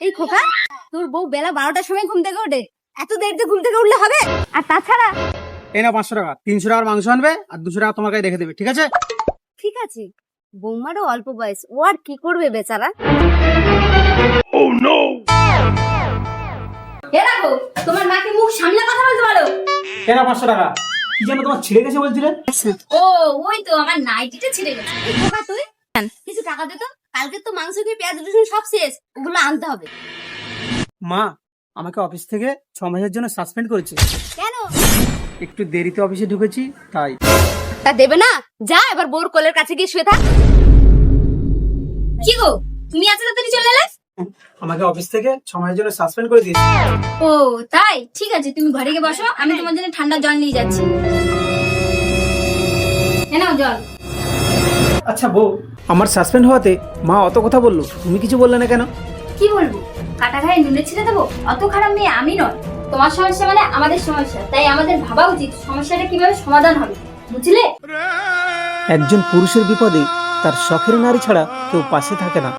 এই খোকা, তোর বউ বেলা 12টার সময় ঘুম থেকে ওঠে, এত দেরিতে ঘুম থেকে উঠলে হবে? আর তাছাড়া এই না 500 টাকা, 300 টাকার মাংস আনবে আর 200 টাকা তোমার কাছে রেখে দেবে, ঠিক আছে? ঠিক আছে, বৌমারও অল্প বয়স, ও আর কি করবে বেচারা। এ রাখো, তোমার মাকে মুখ সামলে কথা বলতে পারো। এই না 500 টাকা, কি যেন তোমার ছিঁড়ে গেছে বলছিলে? ও, ওই তো আমার নাইটিটা ছিঁড়ে গেছে। এই খোকা, তুই কিছু টাকা দে তো, কালকে তো মাংস দিয়ে পেঁয়াজ রসুন সব শেষ, ওগুলো আনতে হবে। মা আমাকে অফিস থেকে 6 মাসের জন্য সাসপেন্ড করেছে। কেন? একটু দেরিতে অফিসে ঢুকেছি তাই। তা দেবে না? যা এবার বোর কোলের কাছে গিয়ে শুয়ে থাক। কি গো, তুমি এত তাড়াতাড়ি চলে এলে? আমাকে অফিস থেকে 6 মাসের জন্য সাসপেন্ড করে দিয়েছে। ও তাই, ঠিক আছে, তুমি ঘরে গিয়ে বসো, আমি তোমার জন্য ঠান্ডা জল নিয়ে যাচ্ছি। নাও জল। আচ্ছা বউ, আমার সাসপেন্ড হওয়াতে মা অত কথা বললো, তুমি কিছু বললে না কেন? কি বলবো, কাটা ঘায়ে নুনে ছিঁড়ে দেবো? অত খারাপ মেয়ে আমি নয়। তোমার সমস্যা মানে আমাদের সমস্যা, তাই আমাদের ভাবা উচিত সমস্যাটা কিভাবে সমাধান হবে, বুঝলে? একজন পুরুষের বিপদে তার শখের নারী ছাড়া কেউ পাশে থাকে না।